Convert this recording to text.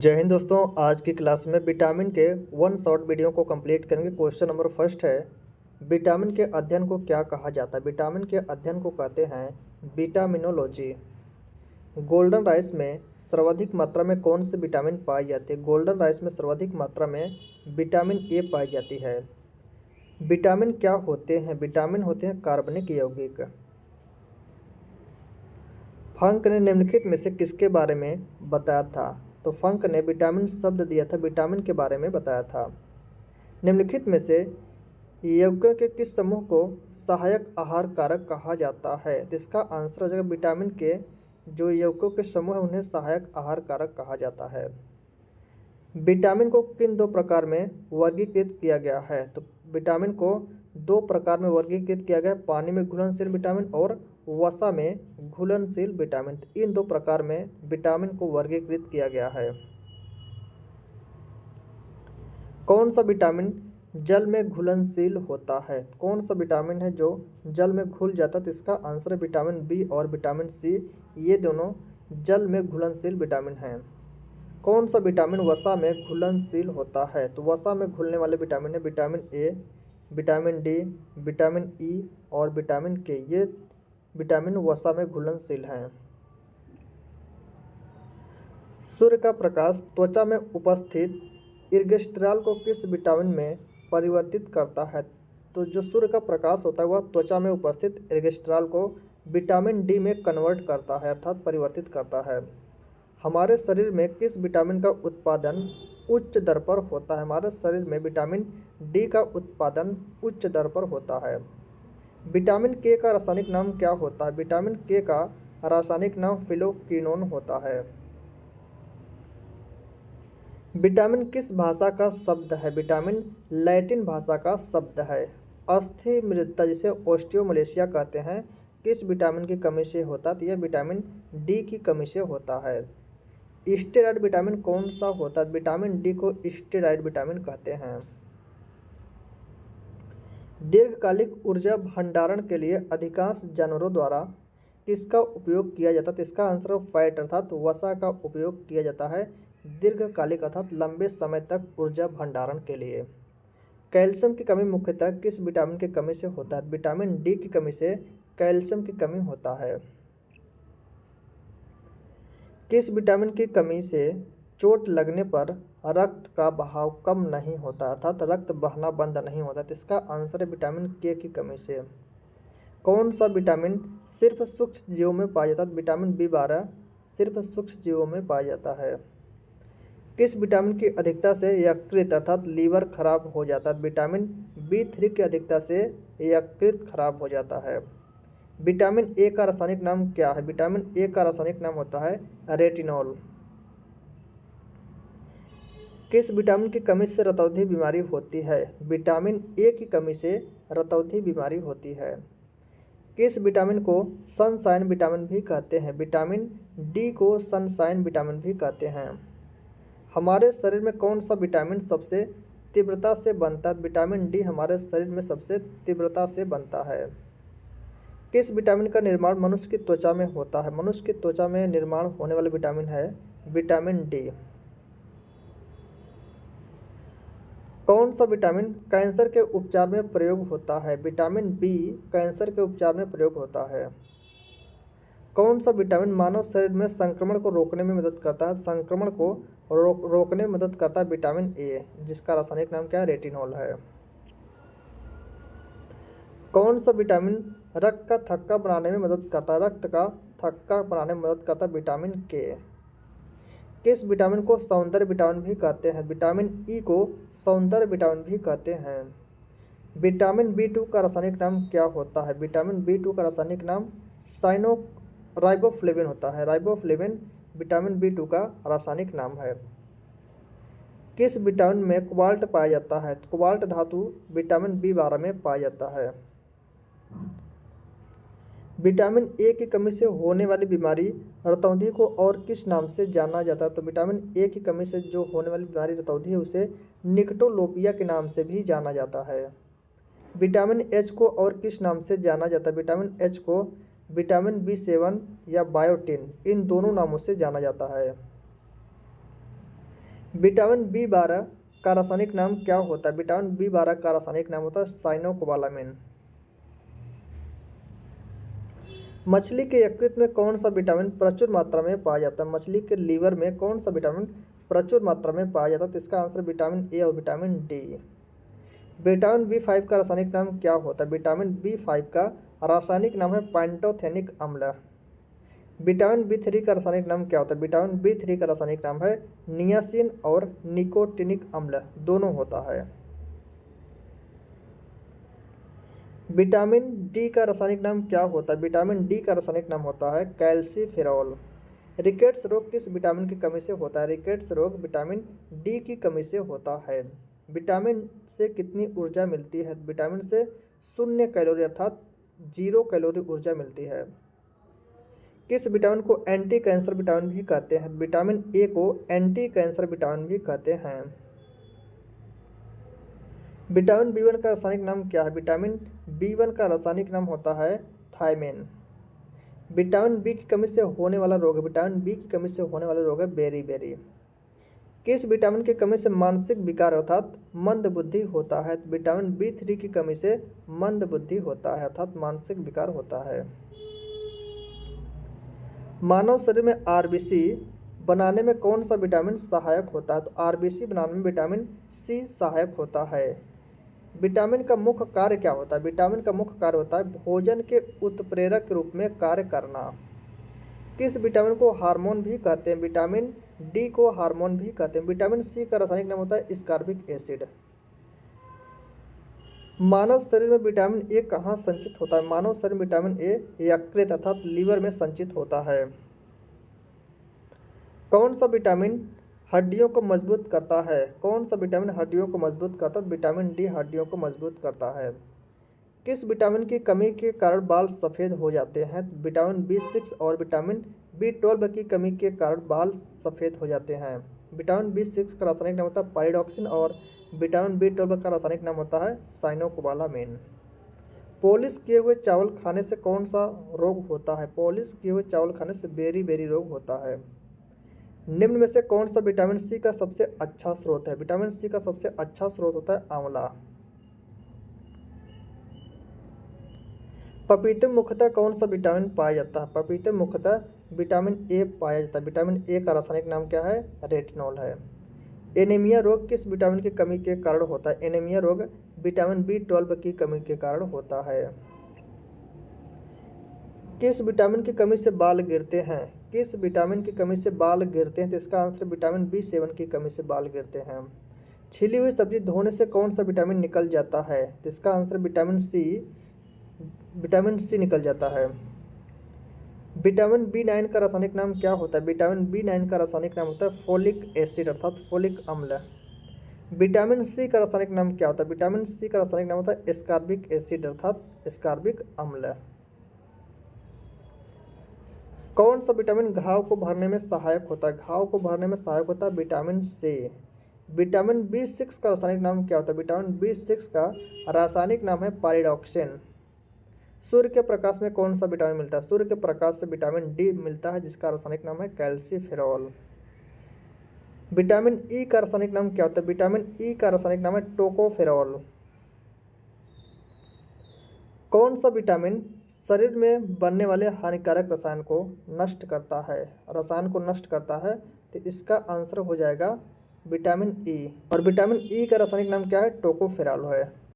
जय हिंद दोस्तों। आज की क्लास में विटामिन के वन शॉर्ट वीडियो को कंप्लीट करेंगे। क्वेश्चन नंबर फर्स्ट है, विटामिन के अध्ययन को क्या कहा जाता है? विटामिन के अध्ययन को कहते हैं विटामिनोलॉजी। गोल्डन राइस में सर्वाधिक मात्रा में कौन सी विटामिन पाई जाती है? गोल्डन राइस में सर्वाधिक मात्रा में विटामिन ए पाई जाती है। विटामिन क्या होते हैं? विटामिन होते हैं कार्बनिक यौगिक। फंक ने निम्नलिखित में से किसके बारे में बताया था? तो फंक ने विटामिन शब्द दिया था, विटामिन के बारे में बताया था। निम्नलिखित में से यौगिकों के किस समूह को सहायक आहार कारक कहा जाता है? तो इसका आंसर हो जाएगा विटामिन के जो यौगिकों के समूह है उन्हें सहायक आहार कारक कहा जाता है। विटामिन को किन दो प्रकार में वर्गीकृत किया गया है? तो विटामिन को दो प्रकार में वर्गीकृत किया गया है, पानी में घुलनशील विटामिन और वसा में घुलनशील विटामिन। इन दो प्रकार में विटामिन को वर्गीकृत किया गया है। कौन सा विटामिन जल में घुलनशील होता है? कौन सा विटामिन है जो जल में घुल जाता है? तो इसका आंसर है विटामिन बी और विटामिन सी। ये दोनों जल में घुलनशील विटामिन हैं। कौन सा विटामिन वसा में घुलनशील होता है? तो वसा में घुलने वाले विटामिन है vitamin A, vitamin D, vitamin E और विटामिन के। ये विटामिन वसा में घुलनशील हैं। सूर्य का प्रकाश त्वचा में उपस्थित इर्गेस्ट्राल को किस विटामिन में परिवर्तित करता है? तो जो सूर्य का प्रकाश होता है वह त्वचा में उपस्थित इर्गेस्ट्राल को विटामिन डी में कन्वर्ट करता है, अर्थात परिवर्तित करता है। हमारे शरीर में किस विटामिन का उत्पादन उच्च दर पर होता है? हमारे शरीर में विटामिन डी का उत्पादन उच्च दर पर होता है। विटामिन के का रासायनिक नाम क्या होता है? विटामिन के का रासायनिक नाम फिलोक्विनोन होता है। विटामिन किस भाषा का शब्द है? विटामिन लैटिन भाषा का शब्द है। अस्थि मृदता जिसे ऑस्टियोमलेशिया कहते हैं किस विटामिन की कमी से होता है? तो यह विटामिन डी की कमी से होता है। स्टेरॉयड विटामिन कौन सा होता है? विटामिन डी को स्टेरॉयड विटामिन कहते हैं। दीर्घकालिक ऊर्जा भंडारण के लिए अधिकांश जानवरों द्वारा किसका उपयोग किया जाता है? तो इसका आंसर फैट अर्थात वसा का उपयोग किया जाता है दीर्घकालिक अर्थात लंबे समय तक ऊर्जा भंडारण के लिए। कैल्शियम की कमी मुख्यतः किस विटामिन की कमी से होता है? विटामिन डी की कमी से कैल्शियम की कमी होता है। किस विटामिन की कमी से चोट लगने पर रक्त का बहाव कम नहीं होता अर्थात रक्त बहना बंद नहीं होता? तो इसका आंसर है विटामिन के की कमी से। कौन सा विटामिन सिर्फ सूक्ष्म जीवों में पाया जाता है? विटामिन बी12 सिर्फ सूक्ष्म जीवों में पाया जाता है। किस विटामिन की अधिकता से यकृत अर्थात लीवर खराब हो जाता है? विटामिन बी3 की अधिकता से यकृत खराब हो जाता है। विटामिन ए का रासायनिक नाम क्या है? विटामिन ए का रासायनिक नाम होता है रेटिनॉल। किस विटामिन की कमी से रतौंधी बीमारी होती है? विटामिन ए की कमी से रतौंधी बीमारी होती है। किस विटामिन को सनशाइन विटामिन भी कहते हैं? विटामिन डी को सनशाइन विटामिन भी कहते हैं। हमारे शरीर में कौन सा विटामिन सबसे तीव्रता से बनता है? विटामिन डी हमारे शरीर में सबसे तीव्रता से बनता है। किस विटामिन का निर्माण मनुष्य की त्वचा में होता है? मनुष्य की त्वचा में निर्माण होने वाला विटामिन है विटामिन डी। कौन सा विटामिन कैंसर के उपचार में प्रयोग होता है? विटामिन बी कैंसर के उपचार में प्रयोग होता है। कौन सा विटामिन मानव शरीर में संक्रमण को रोकने में मदद करता है? संक्रमण को रोकने में मदद करता है विटामिन ए, जिसका रासायनिक नाम क्या है? रेटिनॉल है। कौन सा विटामिन रक्त का थक्का बनाने में मदद करता है? रक्त का थक्का बनाने में मदद करता है विटामिन के। किस विटामिन को सौंदर्य विटामिन भी कहते हैं? विटामिन ई को सौंदर्य विटामिन भी कहते हैं। विटामिन बी2 का रासायनिक नाम क्या होता है? विटामिन बी2 का रासायनिक नाम राइबोफ्लेविन होता है। राइबोफ्लेविन विटामिन बी2 का रासायनिक नाम है। किस विटामिन में कोबाल्ट पाया जाता है? कोबाल्ट धातु विटामिन बी12 में पाया जाता है। विटामिन ए की कमी से होने वाली बीमारी रतौंधी को और किस नाम से जाना जाता है? तो विटामिन ए की कमी से जो होने वाली बीमारी रतौंधी है उसे निकटोलोपिया के नाम से भी जाना जाता है। विटामिन एच को और किस नाम से जाना जाता है? विटामिन एच को विटामिन बी7 या बायोटिन इन दोनों नामों से जाना जाता है। विटामिन B12 का रासायनिक नाम क्या होता है? विटामिन B12 का रासायनिक नाम होता है साइनोकोबालामिन। मछली के यकृत में कौन सा विटामिन प्रचुर मात्रा में पाया जाता है? मछली के लीवर में कौन सा विटामिन प्रचुर मात्रा में पाया जाता है? तो इसका आंसर विटामिन ए और विटामिन डी। विटामिन B5 का रासायनिक नाम क्या होता है? विटामिन B5 का रासायनिक नाम है पैंटोथेनिक अम्ल। विटामिन B3 का रासायनिक नाम क्या होता है? विटामिन B3 का रासायनिक नाम है नियासिन और निकोटिनिक अम्ल, दोनों होता है। विटामिन डी का रासायनिक नाम क्या होता है? विटामिन डी का रासायनिक नाम होता है कैल्सीफेरॉल। रिकेट्स रोग किस विटामिन की कमी से होता है? रिकेट्स रोग विटामिन डी की कमी से होता है। विटामिन से कितनी ऊर्जा मिलती है? विटामिन से 0 कैलोरी अर्थात 0 कैलोरी ऊर्जा मिलती है। किस विटामिन को एंटी कैंसर विटामिन भी कहते हैं? विटामिन ए को एंटी कैंसर विटामिन भी कहते हैं। विटामिन B1 का रासायनिक नाम क्या है? विटामिन B1 का रासायनिक नाम होता है थायमिन। विटामिन बी की कमी से होने वाला रोग है, विटामिन बी की कमी से होने वाला रोग है बेरी। किस विटामिन की कमी से मानसिक विकार अर्थात मंद बुद्धि होता है? विटामिन B3 की कमी से मंद बुद्धि होता है अर्थात मानसिक विकार होता है। मानव शरीर में आरबीसी बनाने में कौन सा विटामिन सहायक होता है? तो आरबीसी बनाने में विटामिन सी सहायक होता है। विटामिन का मुख्य कार्य क्या होता है? विटामिन का मुख्य कार्य होता है भोजन के उत्प्रेरक के रूप में कार्य करना। किस विटामिन को हार्मोन भी कहते हैं? विटामिन डी को हार्मोन भी कहते हैं। विटामिन सी का रासायनिक नाम होता है एस्कॉर्बिक एसिड। मानव शरीर में विटामिन ए कहाँ संचित होता है? मानव शरीर में विटामिन ए यकृत अर्थात लीवर में संचित होता है। कौन सा विटामिन हड्डियों को मजबूत करता है? कौन सा विटामिन हड्डियों को मजबूत करता है? विटामिन डी हड्डियों को मजबूत करता है। किस विटामिन की कमी के कारण बाल सफ़ेद हो जाते हैं? विटामिन B6 और विटामिन B12 की कमी के कारण बाल सफ़ेद हो जाते हैं। विटामिन B6 का रासायनिक नाम होता है पायरिडॉक्सिन और विटामिन B12 का रासायनिक नाम होता है साइनोकोबालामिन। पॉलिश किए हुए चावल खाने से कौन सा रोग होता है? पॉलिश किए हुए चावल खाने से बेरी रोग होता है। निम्न में से कौन सा विटामिन सी का सबसे अच्छा स्रोत है? विटामिन सी का सबसे अच्छा स्रोत होता है आंवला। पपीते में मुख्यतः कौन सा विटामिन पाया जाता है? पपीते में मुख्यतः विटामिन ए पाया जाता है। विटामिन ए का रासायनिक नाम क्या है? रेटिनॉल है। एनीमिया रोग किस विटामिन की कमी के कारण होता है? एनीमिया रोग विटामिन B12 की कमी के कारण होता है। किस विटामिन की कमी से बाल गिरते हैं? किस विटामिन की कमी से बाल गिरते हैं? तो इसका आंसर विटामिन B7 की कमी से बाल गिरते हैं। छिली हुई सब्जी धोने से कौन सा विटामिन निकल जाता है? तो इसका आंसर विटामिन सी निकल जाता है। विटामिन B9 का रासायनिक नाम क्या होता है? विटामिन B9 का रासायनिक नाम होता है फोलिक एसिड अर्थात फोलिक अम्ल। विटामिन सी का रासायनिक नाम क्या होता है? विटामिन सी का रासायनिक नाम होता है एस्कॉर्बिक एसिड अर्थात एस्कॉर्बिक अम्ल। कौन सा विटामिन घाव को भरने में सहायक होता है? घाव को भरने में सहायक होता है विटामिन सी। विटामिन B6 का रासायनिक नाम क्या होता है? विटामिन B6 का रासायनिक नाम है पायरिडॉक्सिन। सूर्य के प्रकाश में कौन सा विटामिन मिलता है? सूर्य के प्रकाश से विटामिन डी मिलता है जिसका रासायनिक नाम है कैल्सीफेरॉल। विटामिन ई का रासायनिक नाम क्या होता है? विटामिन ई का रासायनिक नाम है टोकोफेरॉल। कौन सा विटामिन शरीर में बनने वाले हानिकारक रसायन को नष्ट करता है? रसायन को नष्ट करता है, तो इसका आंसर हो जाएगा विटामिन ई। और विटामिन ई का रासायनिक नाम क्या है? टोकोफेरॉल है।